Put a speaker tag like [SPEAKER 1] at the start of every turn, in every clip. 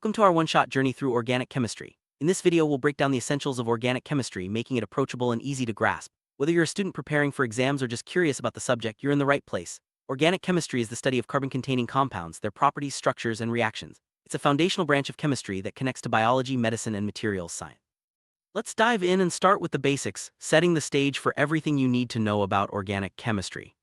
[SPEAKER 1] Welcome to our one-shot journey through organic chemistry. In this video, we'll break down the essentials of organic chemistry, making it approachable and easy to grasp. Whether you're a student preparing for exams or just curious about the subject, you're in the right place. Organic chemistry is the study of carbon-containing compounds, their properties, structures, and reactions. It's a foundational branch of chemistry that connects to biology, medicine, and materials science. Let's dive in and start with the basics, setting the stage for everything you need to know about organic chemistry.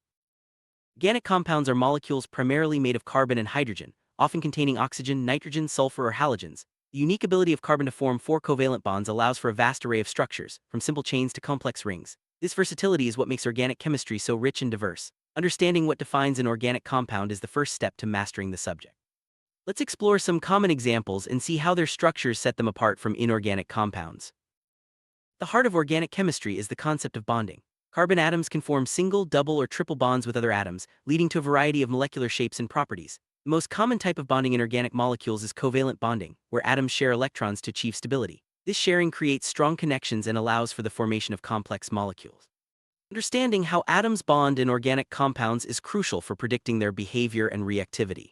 [SPEAKER 1] Organic compounds are molecules primarily made of carbon and hydrogen, often containing oxygen, nitrogen, sulfur, or halogens. The unique ability of carbon to form four covalent bonds allows for a vast array of structures, from simple chains to complex rings. This versatility is what makes organic chemistry so rich and diverse. Understanding what defines an organic compound is the first step to mastering the subject. Let's explore some common examples and see how their structures set them apart from inorganic compounds. The heart of organic chemistry is the concept of bonding. Carbon atoms can form single, double, or triple bonds with other atoms, leading to a variety of molecular shapes and properties. The most common type of bonding in organic molecules is covalent bonding, where atoms share electrons to achieve stability. This sharing creates strong connections and allows for the formation of complex molecules. Understanding how atoms bond in organic compounds is crucial for predicting their behavior and reactivity.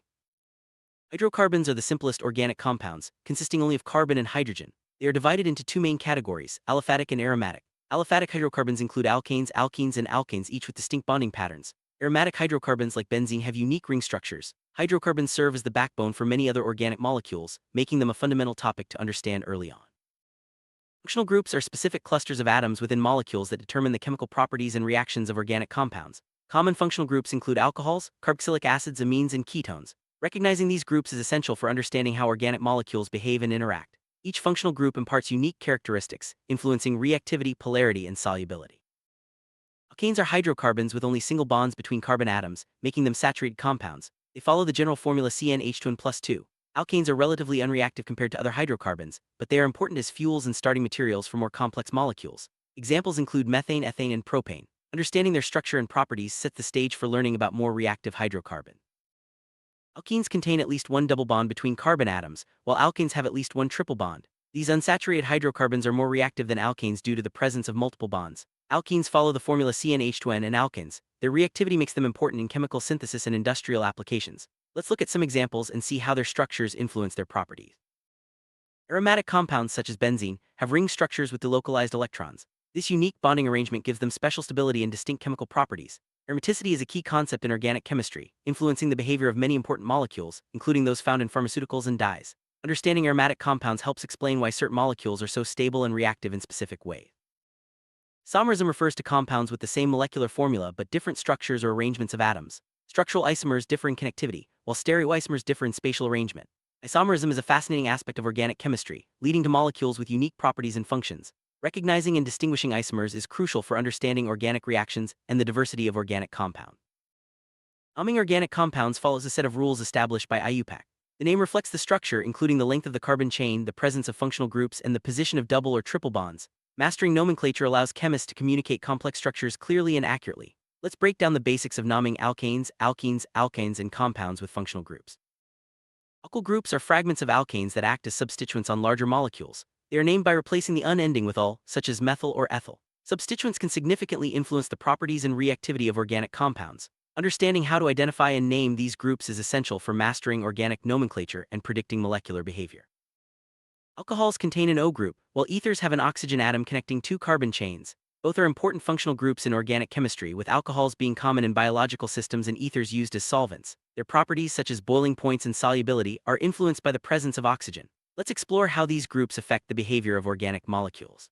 [SPEAKER 1] Hydrocarbons are the simplest organic compounds, consisting only of carbon and hydrogen. They are divided into two main categories, aliphatic and aromatic. Aliphatic hydrocarbons include alkanes, alkenes, and alkanes, each with distinct bonding patterns. Aromatic hydrocarbons like benzene have unique ring structures. Hydrocarbons serve as the backbone for many other organic molecules, making them a fundamental topic to understand early on. Functional groups are specific clusters of atoms within molecules that determine the chemical properties and reactions of organic compounds. Common functional groups include alcohols, carboxylic acids, amines, and ketones. Recognizing these groups is essential for understanding how organic molecules behave and interact. Each functional group imparts unique characteristics, influencing reactivity, polarity, and solubility. Alkanes are hydrocarbons with only single bonds between carbon atoms, making them saturated compounds. They follow the general formula CnH2n+2. Alkanes are relatively unreactive compared to other hydrocarbons, but they are important as fuels and starting materials for more complex molecules. Examples include methane, ethane, and propane. Understanding their structure and properties sets the stage for learning about more reactive hydrocarbons. Alkenes contain at least one double bond between carbon atoms, while alkanes have at least one triple bond. These unsaturated hydrocarbons are more reactive than alkanes due to the presence of multiple bonds. Alkenes follow the formula CnH2n and alkanes. Their reactivity makes them important in chemical synthesis and industrial applications. Let's look at some examples and see how their structures influence their properties. Aromatic compounds such as benzene have ring structures with delocalized electrons. This unique bonding arrangement gives them special stability and distinct chemical properties. Aromaticity is a key concept in organic chemistry, influencing the behavior of many important molecules, including those found in pharmaceuticals and dyes. Understanding aromatic compounds helps explain why certain molecules are so stable and reactive in specific ways. Isomerism refers to compounds with the same molecular formula but different structures or arrangements of atoms. Structural isomers differ in connectivity, while stereoisomers differ in spatial arrangement. Isomerism is a fascinating aspect of organic chemistry, leading to molecules with unique properties and functions. Recognizing and distinguishing isomers is crucial for understanding organic reactions and the diversity of organic compounds. Naming organic compounds follows a set of rules established by IUPAC. The name reflects the structure, including the length of the carbon chain, the presence of functional groups, and the position of double or triple bonds. Mastering nomenclature allows chemists to communicate complex structures clearly and accurately. Let's break down the basics of naming alkanes, alkenes, alkynes, and compounds with functional groups. Alkyl groups are fragments of alkanes that act as substituents on larger molecules. They are named by replacing the un ending with ul, such as methyl or ethyl. Substituents can significantly influence the properties and reactivity of organic compounds. Understanding how to identify and name these groups is essential for mastering organic nomenclature and predicting molecular behavior. Alcohols contain an O group, while ethers have an oxygen atom connecting two carbon chains. Both are important functional groups in organic chemistry, with alcohols being common in biological systems and ethers used as solvents. Their properties, such as boiling points and solubility, are influenced by the presence of oxygen. Let's explore how these groups affect the behavior of organic molecules.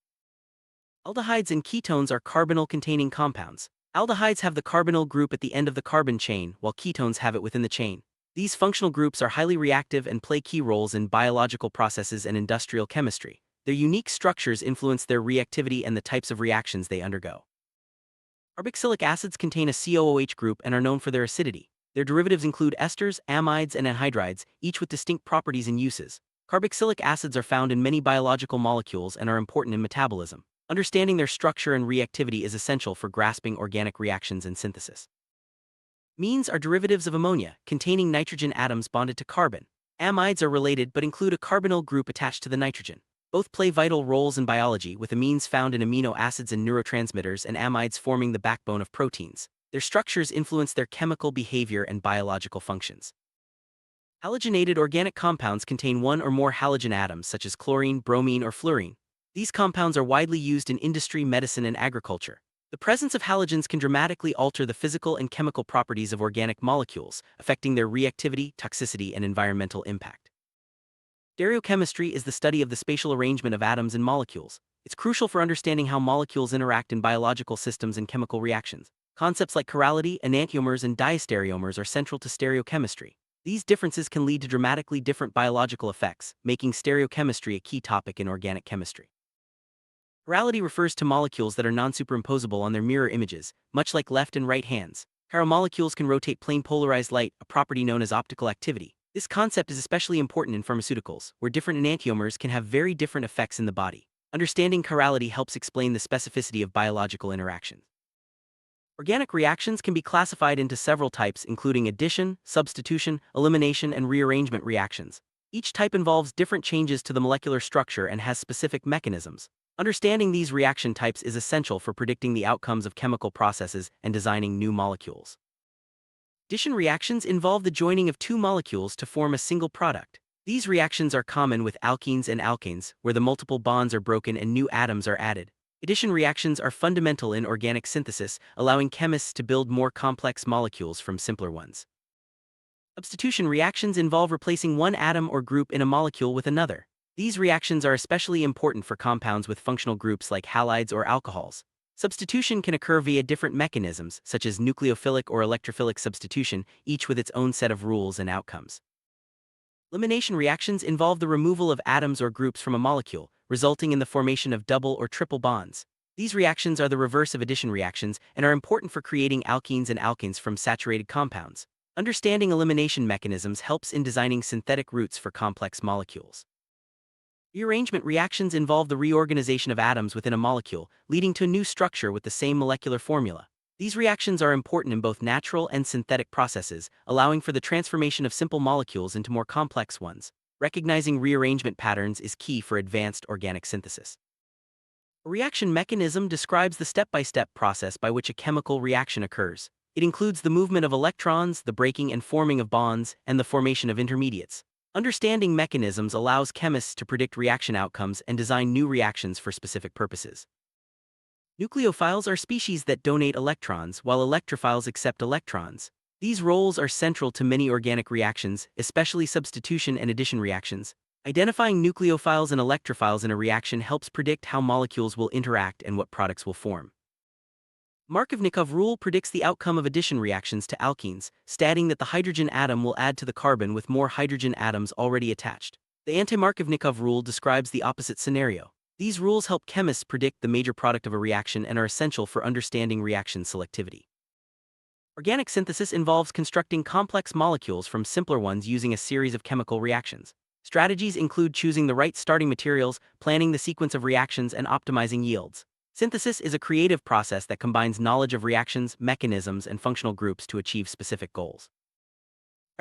[SPEAKER 1] Aldehydes and ketones are carbonyl-containing compounds. Aldehydes have the carbonyl group at the end of the carbon chain, while ketones have it within the chain. These functional groups are highly reactive and play key roles in biological processes and industrial chemistry. Their unique structures influence their reactivity and the types of reactions they undergo. Carboxylic acids contain a COOH group and are known for their acidity. Their derivatives include esters, amides, and anhydrides, each with distinct properties and uses. Carboxylic acids are found in many biological molecules and are important in metabolism. Understanding their structure and reactivity is essential for grasping organic reactions and synthesis. Amines are derivatives of ammonia, containing nitrogen atoms bonded to carbon. Amides are related but include a carbonyl group attached to the nitrogen. Both play vital roles in biology, with amines found in amino acids and neurotransmitters and amides forming the backbone of proteins. Their structures influence their chemical behavior and biological functions. Halogenated organic compounds contain one or more halogen atoms such as chlorine, bromine, or fluorine. These compounds are widely used in industry, medicine, and agriculture. The presence of halogens can dramatically alter the physical and chemical properties of organic molecules, affecting their reactivity, toxicity, and environmental impact. Stereochemistry is the study of the spatial arrangement of atoms and molecules. It's crucial for understanding how molecules interact in biological systems and chemical reactions. Concepts like chirality, enantiomers, and diastereomers are central to stereochemistry. These differences can lead to dramatically different biological effects, making stereochemistry a key topic in organic chemistry. Chirality refers to molecules that are non-superimposable on their mirror images, much like left and right hands. Chiromolecules can rotate plane polarized light, a property known as optical activity. This concept is especially important in pharmaceuticals, where different enantiomers can have very different effects in the body. Understanding chirality helps explain the specificity of biological interactions. Organic reactions can be classified into several types, including addition, substitution, elimination, and rearrangement reactions. Each type involves different changes to the molecular structure and has specific mechanisms. Understanding these reaction types is essential for predicting the outcomes of chemical processes and designing new molecules. Addition reactions involve the joining of two molecules to form a single product. These reactions are common with alkenes and alkanes, where the multiple bonds are broken and new atoms are added. Addition reactions are fundamental in organic synthesis, allowing chemists to build more complex molecules from simpler ones. Substitution reactions involve replacing one atom or group in a molecule with another. These reactions are especially important for compounds with functional groups like halides or alcohols. Substitution can occur via different mechanisms, such as nucleophilic or electrophilic substitution, each with its own set of rules and outcomes. Elimination reactions involve the removal of atoms or groups from a molecule, resulting in the formation of double or triple bonds. These reactions are the reverse of addition reactions and are important for creating alkenes and alkanes from saturated compounds. Understanding elimination mechanisms helps in designing synthetic routes for complex molecules. Rearrangement reactions involve the reorganization of atoms within a molecule, leading to a new structure with the same molecular formula. These reactions are important in both natural and synthetic processes, allowing for the transformation of simple molecules into more complex ones. Recognizing rearrangement patterns is key for advanced organic synthesis. A reaction mechanism describes the step-by-step process by which a chemical reaction occurs. It includes the movement of electrons, the breaking and forming of bonds, and the formation of intermediates. Understanding mechanisms allows chemists to predict reaction outcomes and design new reactions for specific purposes. Nucleophiles are species that donate electrons, while electrophiles accept electrons. These roles are central to many organic reactions, especially substitution and addition reactions. Identifying nucleophiles and electrophiles in a reaction helps predict how molecules will interact and what products will form. Markovnikov rule predicts the outcome of addition reactions to alkenes, stating that the hydrogen atom will add to the carbon with more hydrogen atoms already attached. The Anti-Markovnikov rule describes the opposite scenario. These rules help chemists predict the major product of a reaction and are essential for understanding reaction selectivity. Organic synthesis involves constructing complex molecules from simpler ones using a series of chemical reactions. Strategies include choosing the right starting materials, planning the sequence of reactions, and optimizing yields. Synthesis is a creative process that combines knowledge of reactions, mechanisms, and functional groups to achieve specific goals.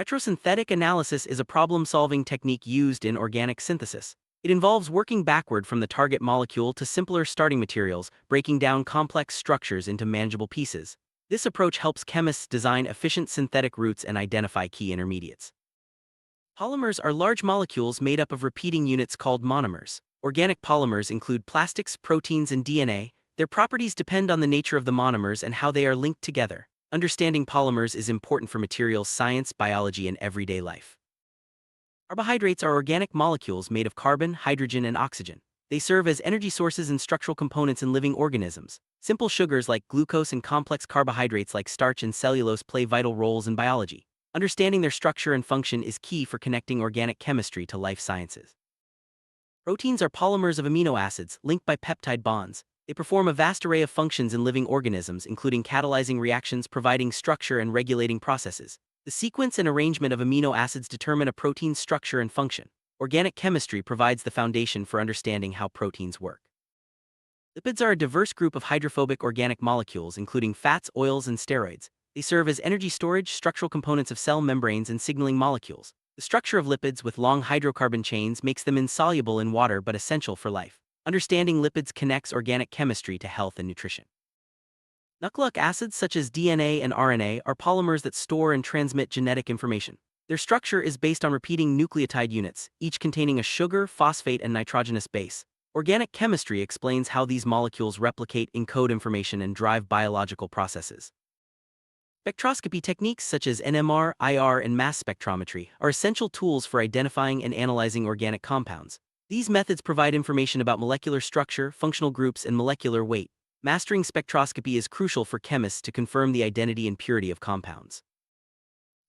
[SPEAKER 1] Retrosynthetic analysis is a problem-solving technique used in organic synthesis. It involves working backward from the target molecule to simpler starting materials, breaking down complex structures into manageable pieces. This approach helps chemists design efficient synthetic routes and identify key intermediates. Polymers are large molecules made up of repeating units called monomers. Organic polymers include plastics, proteins, and DNA. Their properties depend on the nature of the monomers and how they are linked together. Understanding polymers is important for materials science, biology, and everyday life. Carbohydrates are organic molecules made of carbon, hydrogen, and oxygen. They serve as energy sources and structural components in living organisms. Simple sugars like glucose and complex carbohydrates like starch and cellulose play vital roles in biology. Understanding their structure and function is key for connecting organic chemistry to life sciences. Proteins are polymers of amino acids linked by peptide bonds. They perform a vast array of functions in living organisms, including catalyzing reactions, providing structure, and regulating processes. The sequence and arrangement of amino acids determine a protein's structure and function. Organic chemistry provides the foundation for understanding how proteins work. Lipids are a diverse group of hydrophobic organic molecules, including fats, oils, and steroids. They serve as energy storage, structural components of cell membranes, and signaling molecules. The structure of lipids with long hydrocarbon chains makes them insoluble in water but essential for life. Understanding lipids connects organic chemistry to health and nutrition. Nucleic acids such as DNA and RNA are polymers that store and transmit genetic information. Their structure is based on repeating nucleotide units, each containing a sugar, phosphate, and nitrogenous base. Organic chemistry explains how these molecules replicate, encode information, and drive biological processes. Spectroscopy techniques such as NMR, IR, and mass spectrometry are essential tools for identifying and analyzing organic compounds. These methods provide information about molecular structure, functional groups, and molecular weight. Mastering spectroscopy is crucial for chemists to confirm the identity and purity of compounds.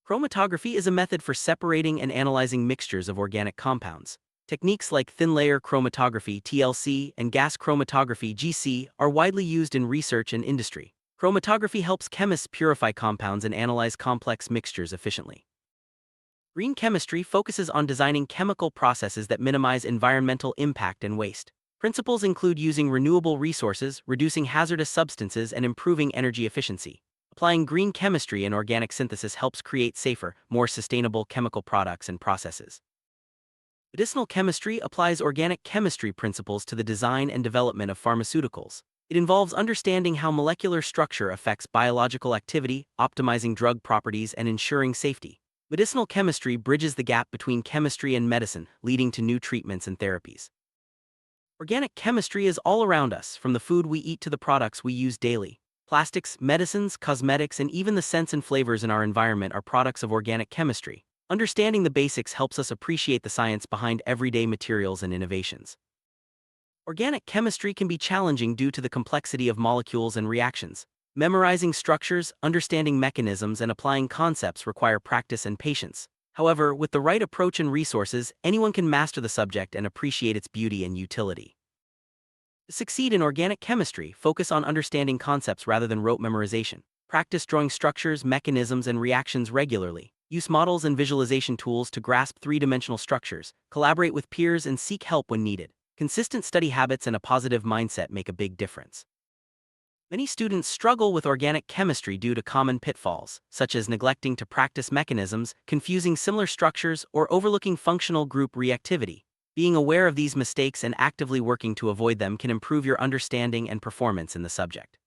[SPEAKER 1] Chromatography is a method for separating and analyzing mixtures of organic compounds. Techniques like thin-layer chromatography (TLC) and gas chromatography (GC) are widely used in research and industry. Chromatography helps chemists purify compounds and analyze complex mixtures efficiently. Green chemistry focuses on designing chemical processes that minimize environmental impact and waste. Principles include using renewable resources, reducing hazardous substances, and improving energy efficiency. Applying green chemistry in organic synthesis helps create safer, more sustainable chemical products and processes. Medicinal chemistry applies organic chemistry principles to the design and development of pharmaceuticals. It involves understanding how molecular structure affects biological activity, optimizing drug properties, and ensuring safety. Medicinal chemistry bridges the gap between chemistry and medicine, leading to new treatments and therapies. Organic chemistry is all around us, from the food we eat to the products we use daily. Plastics, medicines, cosmetics, and even the scents and flavors in our environment are products of organic chemistry. Understanding the basics helps us appreciate the science behind everyday materials and innovations. Organic chemistry can be challenging due to the complexity of molecules and reactions. Memorizing structures, understanding mechanisms, and applying concepts require practice and patience. However, with the right approach and resources, anyone can master the subject and appreciate its beauty and utility. To succeed in organic chemistry, focus on understanding concepts rather than rote memorization. Practice drawing structures, mechanisms, and reactions regularly. Use models and visualization tools to grasp three-dimensional structures. Collaborate with peers and seek help when needed. Consistent study habits and a positive mindset make a big difference. Many students struggle with organic chemistry due to common pitfalls, such as neglecting to practice mechanisms, confusing similar structures, or overlooking functional group reactivity. Being aware of these mistakes and actively working to avoid them can improve your understanding and performance in the subject.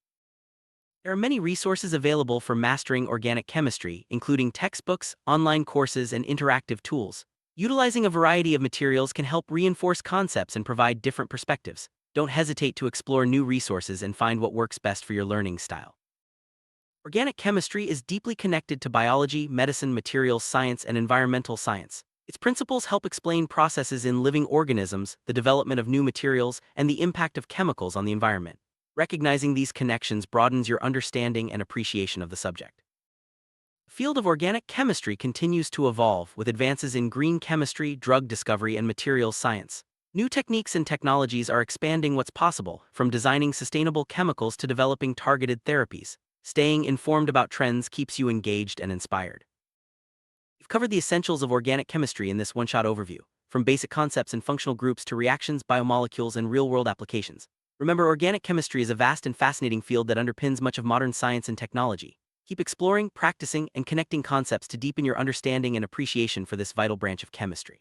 [SPEAKER 1] There are many resources available for mastering organic chemistry, including textbooks, online courses, and interactive tools. Utilizing a variety of materials can help reinforce concepts and provide different perspectives. Don't hesitate to explore new resources and find what works best for your learning style. Organic chemistry is deeply connected to biology, medicine, materials science, and environmental science. Its principles help explain processes in living organisms, the development of new materials, and the impact of chemicals on the environment. Recognizing these connections broadens your understanding and appreciation of the subject. The field of organic chemistry continues to evolve with advances in green chemistry, drug discovery, and materials science. New techniques and technologies are expanding what's possible, from designing sustainable chemicals to developing targeted therapies. Staying informed about trends keeps you engaged and inspired. We've covered the essentials of organic chemistry in this one-shot overview, from basic concepts and functional groups to reactions, biomolecules, and real-world applications. Remember, organic chemistry is a vast and fascinating field that underpins much of modern science and technology. Keep exploring, practicing, and connecting concepts to deepen your understanding and appreciation for this vital branch of chemistry.